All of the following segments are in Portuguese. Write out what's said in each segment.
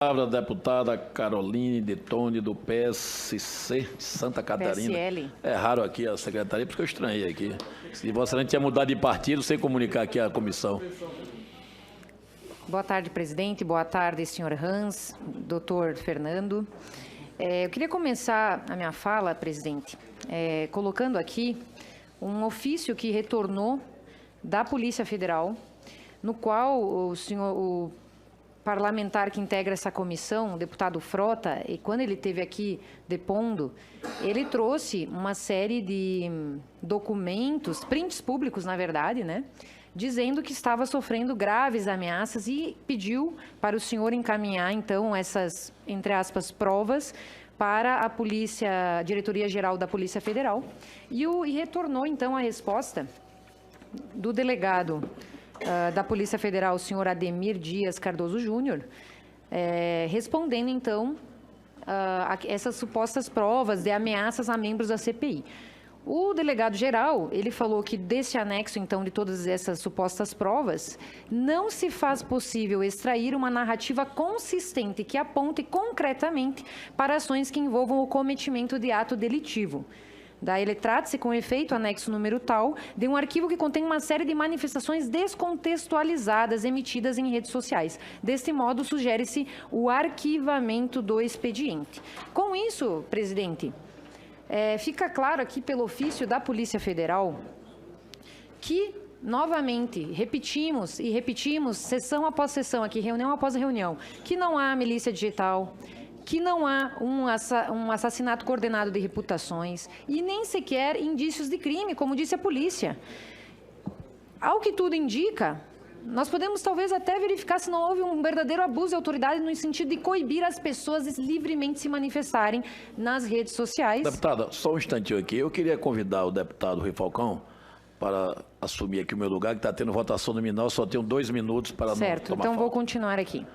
Palavra da deputada Caroline Detone, do PSC de Santa Catarina. PSL. É raro aqui a secretaria, porque eu estranhei aqui. Se Vossa Excelência tinha mudado de partido, sem comunicar aqui a comissão. Boa tarde, presidente. Boa tarde, senhor Hans, doutor Fernando. Eu queria começar a minha fala, presidente, colocando aqui um ofício que retornou da Polícia Federal, no qual o parlamentar que integra essa comissão, o deputado Frota, e quando ele esteve aqui depondo, ele trouxe uma série de documentos, prints públicos, na verdade, né, dizendo que estava sofrendo graves ameaças e pediu para o senhor encaminhar, então, essas, entre aspas, provas para a Polícia, a Diretoria-Geral da Polícia Federal, e retornou, então, a resposta do delegado da Polícia Federal, o senhor Ademir Dias Cardoso Júnior, respondendo, então, essas supostas provas de ameaças a membros da CPI. O delegado-geral, ele falou que desse anexo, então, de todas essas supostas provas, não se faz possível extrair uma narrativa consistente que aponte concretamente para ações que envolvam o cometimento de ato delitivo. Daí ele trata-se, com efeito, anexo número tal, de um arquivo que contém uma série de manifestações descontextualizadas emitidas em redes sociais. Deste modo, sugere-se o arquivamento do expediente. Com isso, presidente, fica claro aqui pelo ofício da Polícia Federal que, novamente, repetimos, sessão após sessão aqui, reunião após reunião, que não há milícia digital, que não há um assassinato coordenado de reputações e nem sequer indícios de crime, como disse a polícia. Ao que tudo indica, nós podemos talvez até verificar se não houve um verdadeiro abuso de autoridade no sentido de coibir as pessoas de livremente se manifestarem nas redes sociais. Deputada, só um instantinho aqui. Eu queria convidar o deputado Rui Falcão para assumir aqui o meu lugar, que está tendo votação nominal, só tenho 2 minutos para certo, não tomar então falta. vou continuar aqui.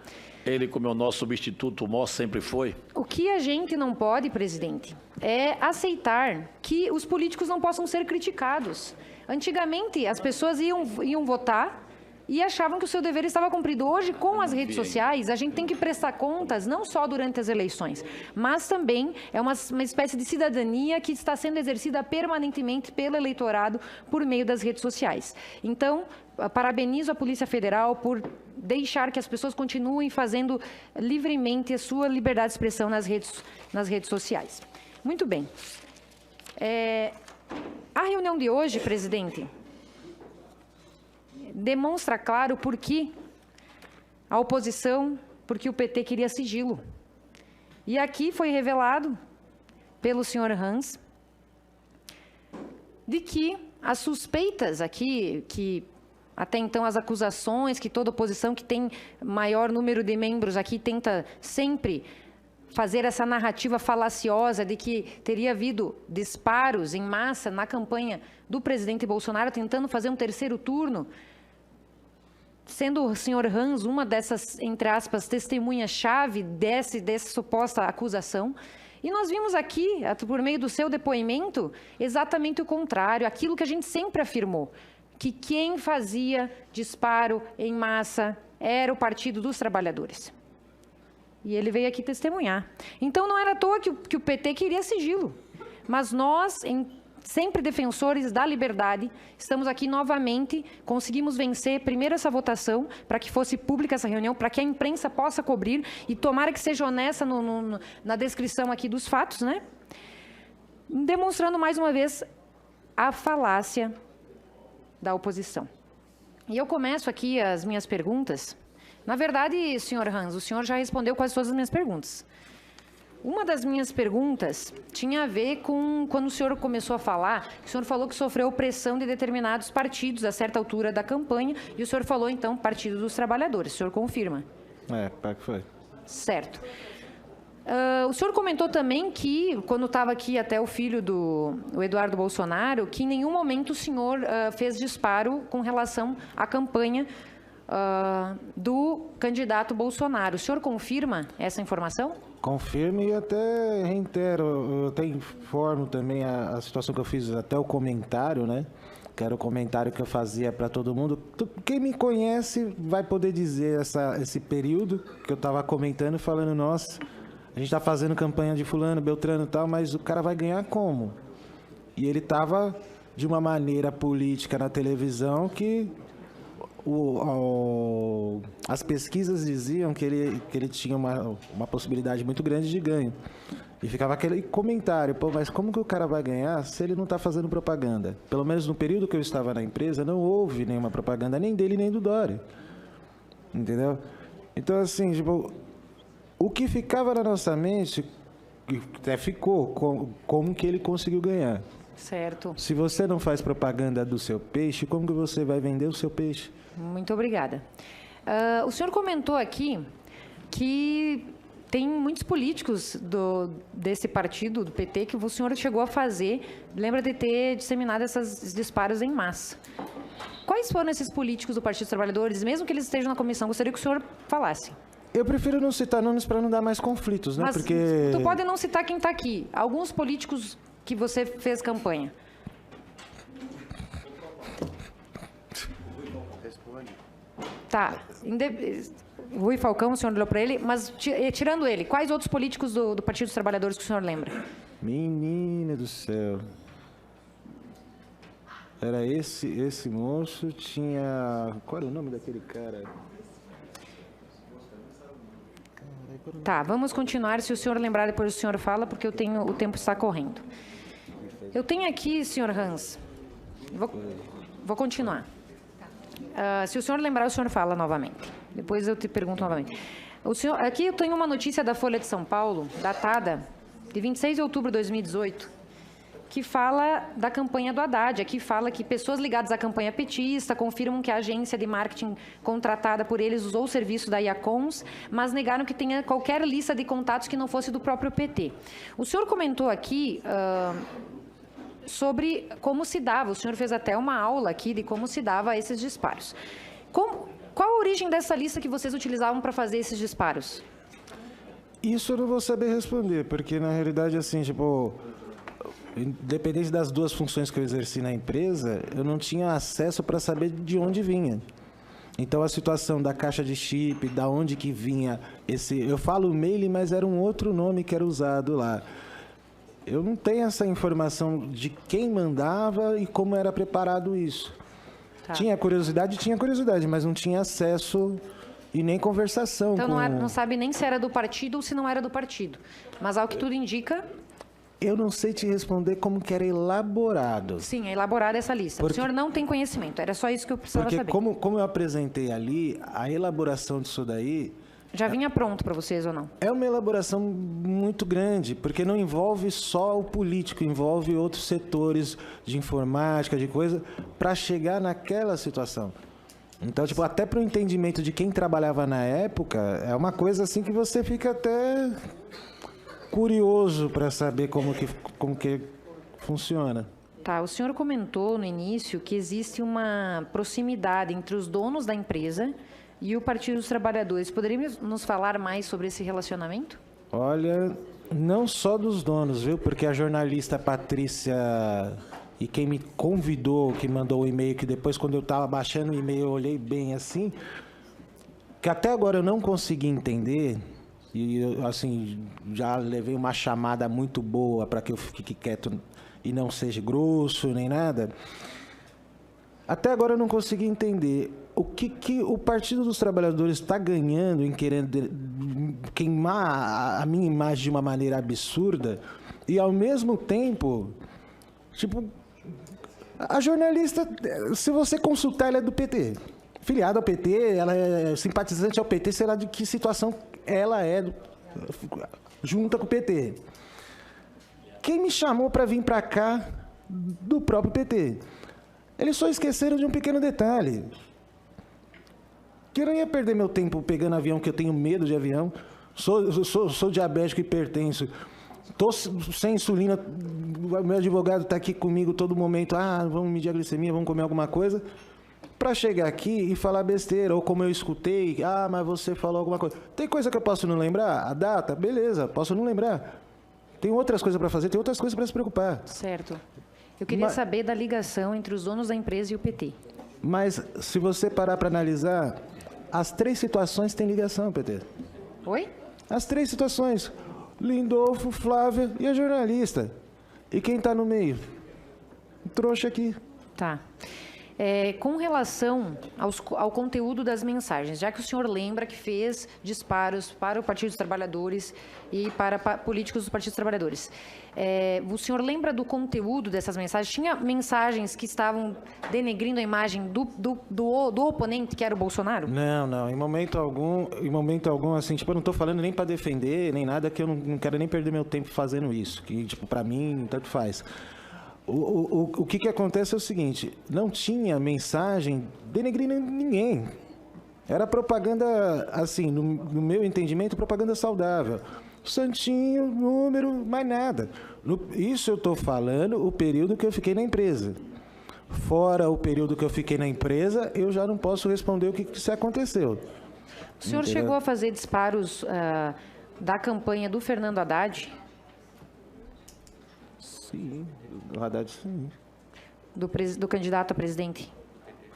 Ele, como é o nosso substituto, o MOS sempre foi. O que a gente não pode, presidente, é aceitar que os políticos não possam ser criticados. Antigamente, as pessoas iam votar e achavam que o seu dever estava cumprido. Hoje, com as redes sociais, a gente tem que prestar contas, não só durante as eleições, mas também é uma espécie de cidadania que está sendo exercida permanentemente pelo eleitorado por meio das redes sociais. Então, parabenizo a Polícia Federal por deixar que as pessoas continuem fazendo livremente a sua liberdade de expressão nas redes sociais. Muito bem. A reunião de hoje, presidente, demonstra claro por que a oposição, porque o PT queria sigilo. E aqui foi revelado pelo senhor Hans de que as suspeitas aqui, que até então as acusações, que toda oposição que tem maior número de membros aqui tenta sempre fazer essa narrativa falaciosa de que teria havido disparos em massa na campanha do presidente Bolsonaro, tentando fazer um terceiro turno, sendo o senhor Hans uma dessas, entre aspas, testemunhas-chave dessa suposta acusação. E nós vimos aqui, por meio do seu depoimento, exatamente o contrário, aquilo que a gente sempre afirmou, que quem fazia disparo em massa era o Partido dos Trabalhadores. E ele veio aqui testemunhar. Então, não era à toa que o PT queria sigilo. Mas nós, sempre defensores da liberdade, estamos aqui novamente, conseguimos vencer primeiro essa votação, para que fosse pública essa reunião, para que a imprensa possa cobrir, e tomara que seja honesta na descrição aqui dos fatos, né? Demonstrando mais uma vez a falácia da oposição. E eu começo aqui as minhas perguntas. Na verdade, senhor Hans, o senhor já respondeu quase todas as minhas perguntas. Uma das minhas perguntas tinha a ver com quando o senhor começou a falar, o senhor falou que sofreu pressão de determinados partidos a certa altura da campanha, e o senhor falou, então, Partido dos Trabalhadores. O senhor confirma? Para que foi. Certo. O senhor comentou também que, quando estava aqui até o filho do Eduardo Bolsonaro, que em nenhum momento o senhor fez disparo com relação à campanha do candidato Bolsonaro. O senhor confirma essa informação? Confirmo e até reitero, eu até informo também a situação que eu fiz, até o comentário, né? que era o comentário que eu fazia para todo mundo. Quem me conhece vai poder dizer esse período que eu estava comentando, falando, nossa, a gente está fazendo campanha de fulano, beltrano e tal, mas o cara vai ganhar como? E ele estava de uma maneira política na televisão que as pesquisas diziam que ele tinha uma possibilidade muito grande de ganho. E ficava aquele comentário, pô, mas como que o cara vai ganhar se ele não está fazendo propaganda? Pelo menos no período que eu estava na empresa, não houve nenhuma propaganda, nem dele, nem do Dória. Entendeu? Então, assim, tipo, o que ficava na nossa mente, até ficou, como que ele conseguiu ganhar. Certo. Se você não faz propaganda do seu peixe, como que você vai vender o seu peixe? Muito obrigada. O senhor comentou aqui que tem muitos políticos desse partido, do PT, que o senhor chegou a fazer, lembra de ter disseminado esses disparos em massa. Quais foram esses políticos do Partido dos Trabalhadores, mesmo que eles estejam na comissão? Gostaria que o senhor falasse. Eu prefiro não citar nomes para não dar mais conflitos, né? Mas porque tu pode não citar quem está aqui. Alguns políticos que você fez campanha. Tá. Rui Falcão, o senhor olhou para ele, mas tirando ele, quais outros políticos do Partido dos Trabalhadores que o senhor lembra? Menina do céu. Era esse moço, tinha... Qual era o nome daquele cara? Tá, vamos continuar. Se o senhor lembrar, depois o senhor fala, porque o tempo está correndo. Eu tenho aqui, senhor Hans, vou continuar. Se o senhor lembrar, o senhor fala novamente. Depois eu te pergunto novamente. Aqui eu tenho uma notícia da Folha de São Paulo, datada de 26 de outubro de 2018, que fala da campanha do Haddad. Aqui fala que pessoas ligadas à campanha petista confirmam que a agência de marketing contratada por eles usou o serviço da Iacons, mas negaram que tenha qualquer lista de contatos que não fosse do próprio PT. O senhor comentou aqui sobre como se dava, o senhor fez até uma aula aqui de como se dava esses disparos. Qual a origem dessa lista que vocês utilizavam para fazer esses disparos? Isso eu não vou saber responder, porque na realidade, assim, tipo, independente das duas funções que eu exerci na empresa, eu não tinha acesso para saber de onde vinha. Então, a situação da caixa de chip, da onde que vinha eu falo mail, mas era um outro nome que era usado lá. Eu não tenho essa informação de quem mandava e como era preparado isso. Tá. Tinha curiosidade, mas não tinha acesso e nem conversação. Então, não sabe nem se era do partido ou se não era do partido. Mas, ao que tudo indica... Eu não sei te responder como que era elaborado. Sim, é elaborada essa lista. O senhor não tem conhecimento, era só isso que eu precisava saber. Porque como eu apresentei ali, a elaboração disso daí... Já vinha pronto para vocês ou não? É uma elaboração muito grande, porque não envolve só o político, envolve outros setores de informática, de coisa, para chegar naquela situação. Então, tipo, até para o entendimento de quem trabalhava na época, é uma coisa assim que você fica até curioso para saber como que funciona. Tá, o senhor comentou no início que existe uma proximidade entre os donos da empresa e o Partido dos Trabalhadores. Poderia nos falar mais sobre esse relacionamento? Olha, não só dos donos, viu? Porque a jornalista Patrícia e quem me convidou, que mandou o e-mail, que depois quando eu estava baixando o e-mail eu olhei bem assim, que até agora eu não consegui entender, e assim, já levei uma chamada muito boa para que eu fique quieto e não seja grosso nem nada. Até agora eu não consegui entender o que o Partido dos Trabalhadores está ganhando em querendo queimar a minha imagem de uma maneira absurda e, ao mesmo tempo, tipo, a jornalista, se você consultar, ela é do PT. Filiada ao PT, ela é simpatizante ao PT, sei lá de que situação ela é junta com o PT. Quem me chamou para vir para cá do próprio PT? Eles só esqueceram de um pequeno detalhe. Que eu não ia perder meu tempo pegando avião, que eu tenho medo de avião. Sou diabético e hipertenso. Estou sem insulina. O meu advogado está aqui comigo todo momento. Vamos medir a glicemia, vamos comer alguma coisa. Para chegar aqui e falar besteira. Ou como eu escutei, mas você falou alguma coisa. Tem coisa que eu posso não lembrar? A data? Beleza, posso não lembrar. Tem outras coisas para fazer, tem outras coisas para se preocupar. Certo. Eu queria saber da ligação entre os donos da empresa e o PT. Mas, se você parar para analisar, as 3 situações têm ligação, PT. Oi? As 3 situações. Lindolfo, Flávia e a jornalista. E quem está no meio? O trouxa aqui. Tá. Com relação ao conteúdo das mensagens, já que o senhor lembra que fez disparos para o Partido dos Trabalhadores e para políticos dos Partidos dos Trabalhadores, o senhor lembra do conteúdo dessas mensagens? Tinha mensagens que estavam denegrindo a imagem do oponente, que era o Bolsonaro? Não. Em momento algum, assim, tipo, eu não estou falando nem para defender, nem nada, que eu não quero nem perder meu tempo fazendo isso, que, tipo, para mim, tanto faz. O que acontece é o seguinte, não tinha mensagem denegrindo ninguém. Era propaganda, assim, no meu entendimento, propaganda saudável. Santinho, número, mais nada. Isso eu estou falando o período que eu fiquei na empresa. Fora o período que eu fiquei na empresa, eu já não posso responder o que aconteceu. O senhor chegou a fazer disparos da campanha do Fernando Haddad? Sim, do Haddad, sim. Do candidato a presidente?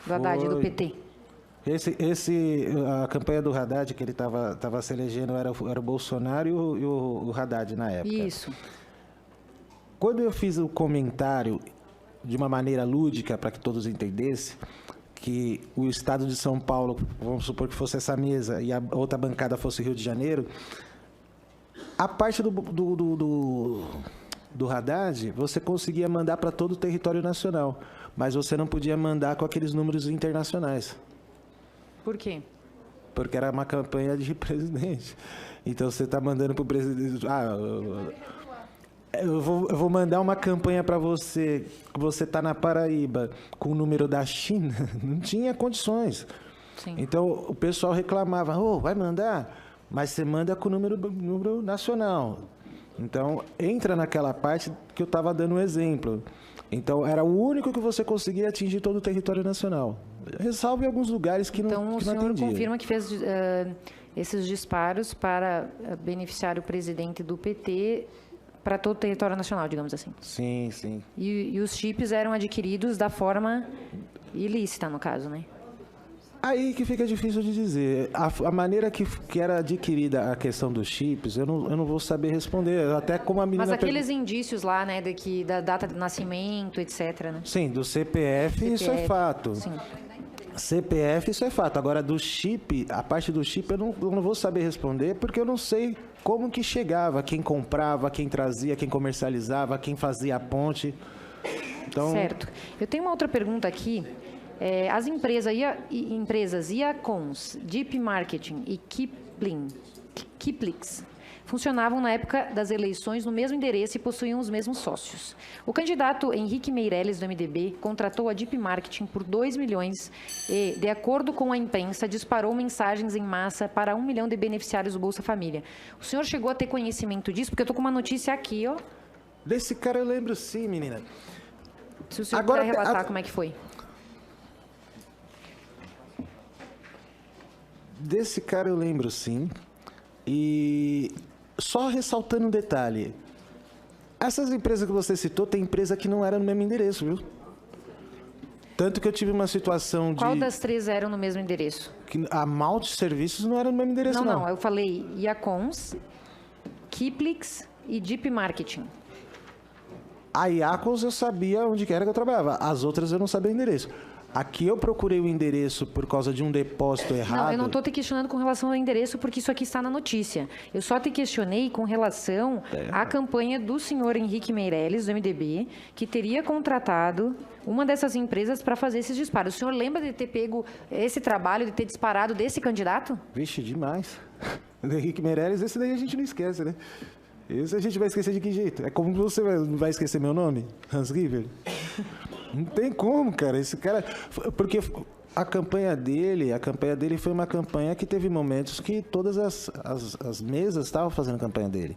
Do Haddad, do PT? A campanha do Haddad, que ele estava se elegendo, era o Bolsonaro e o Haddad na época. Isso. Quando eu fiz o comentário de uma maneira lúdica, para que todos entendessem, que o estado de São Paulo, vamos supor que fosse essa mesa, e a outra bancada fosse Rio de Janeiro, a parte do Haddad, você conseguia mandar para todo o território nacional, mas você não podia mandar com aqueles números internacionais. Por quê? Porque era uma campanha de presidente. Então você está mandando para o presidente... eu vou mandar uma campanha para você, que você está na Paraíba, com o número da China, não tinha condições. Sim. Então o pessoal reclamava, vai mandar? Mas você manda com o número nacional. Então, entra naquela parte que eu estava dando um exemplo. Então, era o único que você conseguia atingir todo o território nacional. Ressalve alguns lugares que não atendia. Então, o senhor confirma que fez esses disparos para beneficiar o presidente do PT para todo o território nacional, digamos assim? Sim, sim. E os chips eram adquiridos da forma ilícita, no caso, né? Aí que fica difícil de dizer. A maneira que era adquirida a questão dos chips, eu não vou saber responder. Até como a menina... Mas aqueles indícios lá, né, da data de nascimento, etc, né? Sim, do CPF, isso é fato. Sim. CPF, isso é fato. Agora, do chip, a parte do chip, eu não vou saber responder, porque eu não sei como que chegava, quem comprava, quem trazia, quem comercializava, quem fazia a ponte. Então... Certo. Eu tenho uma outra pergunta aqui. As empresas Iacons, Deep Marketing e Kiplix funcionavam na época das eleições no mesmo endereço e possuíam os mesmos sócios. O candidato Henrique Meirelles, do MDB, contratou a Deep Marketing por 2 milhões e, de acordo com a imprensa, disparou mensagens em massa para 1 milhão de beneficiários do Bolsa Família. O senhor chegou a ter conhecimento disso? Porque eu estou com uma notícia aqui, ó. Desse cara eu lembro sim, menina. Se o senhor puder relatar como é que foi. Desse cara eu lembro, sim. E só ressaltando um detalhe. Essas empresas que você citou, tem empresa que não era no mesmo endereço, viu? Tanto que eu tive uma situação de... Qual das 3 eram no mesmo endereço? Que a Malte Serviços não era no mesmo endereço, não. Não, eu falei Iacons, Kiplix e Deep Marketing. A Iacons eu sabia onde que era que eu trabalhava. As outras eu não sabia o endereço. Aqui eu procurei o endereço por causa de um depósito errado. Não, eu não estou te questionando com relação ao endereço, porque isso aqui está na notícia. Eu só te questionei com relação à campanha do senhor Henrique Meirelles, do MDB, que teria contratado uma dessas empresas para fazer esses disparos. O senhor lembra de ter pego esse trabalho, de ter disparado desse candidato? Vixe, demais. O Henrique Meirelles, esse daí a gente não esquece, né? Esse a gente vai esquecer de que jeito? É como você vai esquecer meu nome? Hans Giver? Não tem como, cara. Esse cara... Porque a campanha dele foi uma campanha que teve momentos que todas as mesas estavam fazendo campanha dele.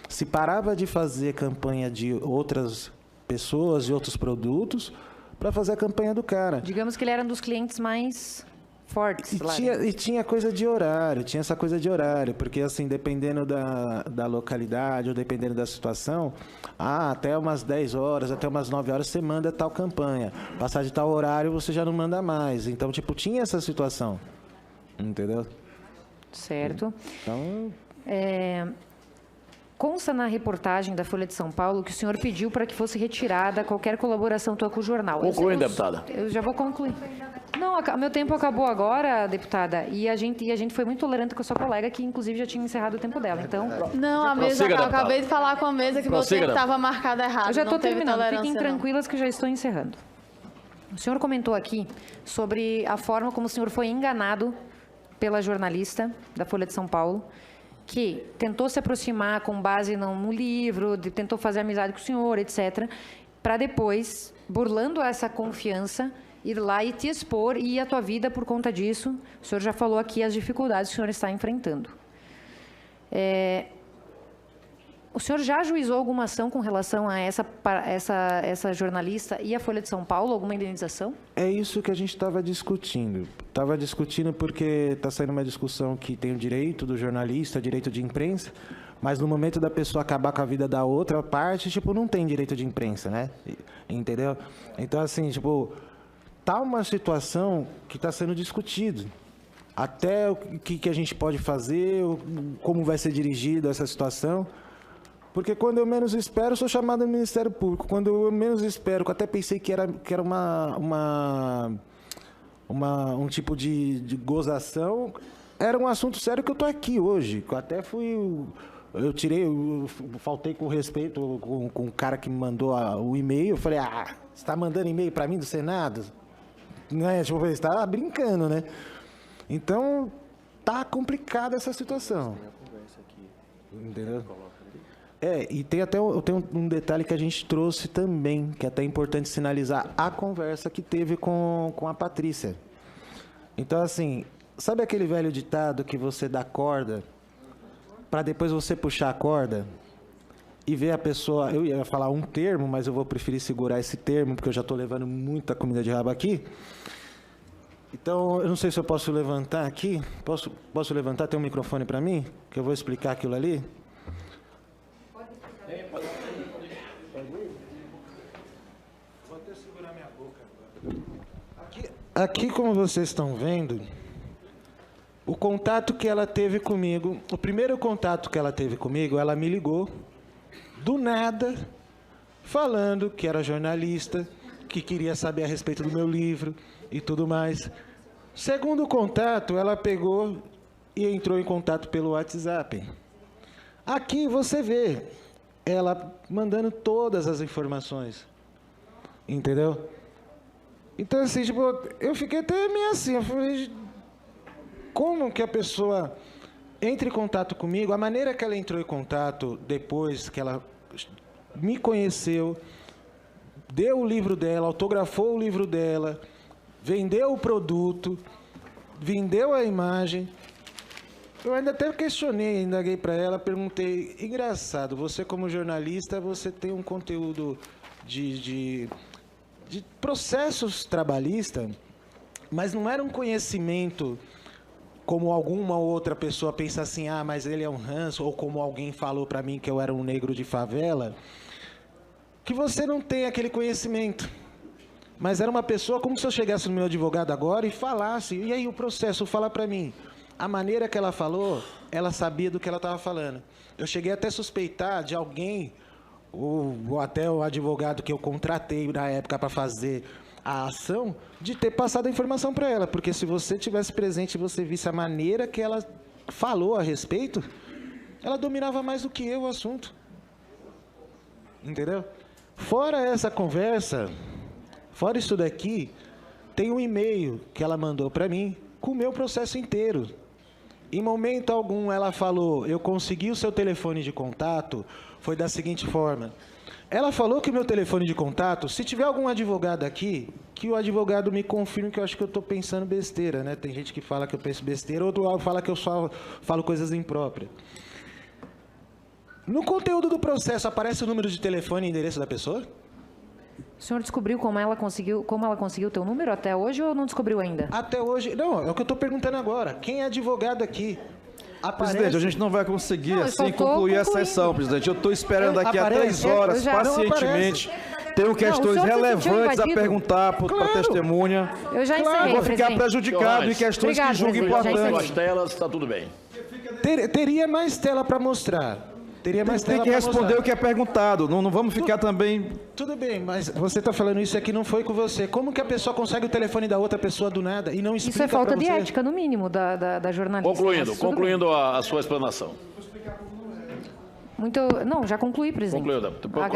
Se parava de fazer campanha de outras pessoas, de outros produtos, para fazer a campanha do cara. Digamos que ele era um dos clientes mais fortes lá. E tinha coisa de horário, tinha essa coisa de horário, porque assim, dependendo da localidade ou dependendo da situação, até umas 10 horas, até umas 9 horas você manda tal campanha. Passar de tal horário você já não manda mais. Então, tipo, tinha essa situação. Entendeu? Certo. Então... Consta na reportagem da Folha de São Paulo que o senhor pediu para que fosse retirada qualquer colaboração tua com o jornal. Concluindo, deputada. Eu já vou concluir. Não, meu tempo acabou agora, deputada, e a gente foi muito tolerante com a sua colega, que inclusive já tinha encerrado o tempo dela. Então, Não, a mesa, eu acabei de falar com a mesa que meu tempo estava marcado errado. eu já estou não teve terminando. tolerância, Fiquem não. tranquilas que eu já estou encerrando. O senhor comentou aqui sobre a forma como o senhor foi enganado pela jornalista da Folha de São Paulo, que tentou se aproximar com base no livro, tentou fazer amizade com o senhor, etc., para depois, burlando essa confiança, ir lá e te expor e ir a tua vida por conta disso. O senhor já falou aqui as dificuldades que o senhor está enfrentando. O senhor já ajuizou alguma ação com relação a essa jornalista e a Folha de São Paulo? Alguma indenização? É isso que a gente estava discutindo. Estava discutindo porque está saindo uma discussão que tem o direito do jornalista, direito de imprensa, mas no momento da pessoa acabar com a vida da outra parte, tipo, não tem direito de imprensa, né? Entendeu? Então, assim, tipo, tá uma situação que está sendo discutido. Até o que a gente pode fazer, como vai ser dirigida essa situação. Porque quando eu menos espero, eu sou chamado ao Ministério Público. Quando eu menos espero, eu até pensei que era um tipo de gozação, era um assunto sério que eu estou aqui hoje. Eu até eu faltei com respeito com o cara que me mandou o e-mail. Eu falei, você está mandando e-mail para mim do Senado? Né? Tipo, você está brincando, né? Então, tá complicada essa situação. Entendeu? E tem até um detalhe que a gente trouxe também, que é até importante sinalizar a conversa que teve com a Patrícia. Então, assim, sabe aquele velho ditado que você dá corda para depois você puxar a corda e ver a pessoa... Eu ia falar um termo, mas eu vou preferir segurar esse termo, porque eu já estou levando muita comida de rabo aqui. Então, eu não sei se eu posso levantar aqui. Posso levantar? Tem um microfone para mim? Que eu vou explicar aquilo ali. Vou até segurar minha boca agora. Aqui, como vocês estão vendo, o contato que ela teve comigo, o primeiro contato que ela teve comigo, ela me ligou, do nada, falando que era jornalista, que queria saber a respeito do meu livro e tudo mais. Segundo contato, ela pegou e entrou em contato pelo WhatsApp. Aqui você vê ela mandando todas as informações. Entendeu? Então, assim, tipo, eu fiquei até meio assim. Eu falei, como que a pessoa entra em contato comigo? A maneira que ela entrou em contato depois que ela me conheceu, deu o livro dela, autografou o livro dela, vendeu o produto, vendeu a imagem. Eu ainda até questionei, indaguei para ela, perguntei, engraçado, você como jornalista, você tem um conteúdo de processos trabalhistas, mas não era um conhecimento como alguma outra pessoa pensa assim, mas ele é um ranço, ou como alguém falou para mim que eu era um negro de favela, que você não tem aquele conhecimento. Mas era uma pessoa, como se eu chegasse no meu advogado agora e falasse, e aí o processo, fala para mim. A maneira que ela falou, ela sabia do que ela estava falando. Eu cheguei até a suspeitar de alguém, ou até o advogado que eu contratei na época para fazer a ação, de ter passado a informação para ela. Porque se você tivesse presente e você visse a maneira que ela falou a respeito, ela dominava mais do que eu o assunto. Entendeu? Fora essa conversa, fora isso daqui, tem um e-mail que ela mandou para mim com o meu processo inteiro. Em momento algum ela falou, eu consegui o seu telefone de contato, foi da seguinte forma. Ela falou que o meu telefone de contato, se tiver algum advogado aqui, que o advogado me confirme que eu acho que eu estou pensando besteira, né? Tem gente que fala que eu penso besteira, outro fala que eu só falo coisas impróprias. No conteúdo do processo aparece o número de telefone e endereço da pessoa? O senhor descobriu como ela conseguiu o teu número até hoje ou não descobriu ainda? Até hoje... Não, é o que eu estou perguntando agora. Quem é advogado aqui? Presidente, a gente não vai conseguir assim concluir a sessão, presidente. Eu estou esperando aqui há 3 horas, pacientemente. Tenho questões relevantes a perguntar para a testemunha. Eu já encerrei, vou ficar prejudicado em questões que julgo importantes. As telas, está tudo bem. Teria mais tela para mostrar. Tem que responder o que é perguntado. Não vamos ficar também... Tudo bem, mas você está falando isso aqui, não foi com você. Como que a pessoa consegue o telefone da outra pessoa do nada e não explica? Isso é falta de ética, no mínimo, da jornalista. Concluindo a sua explanação. Não, já concluí, presidente. Concluiu.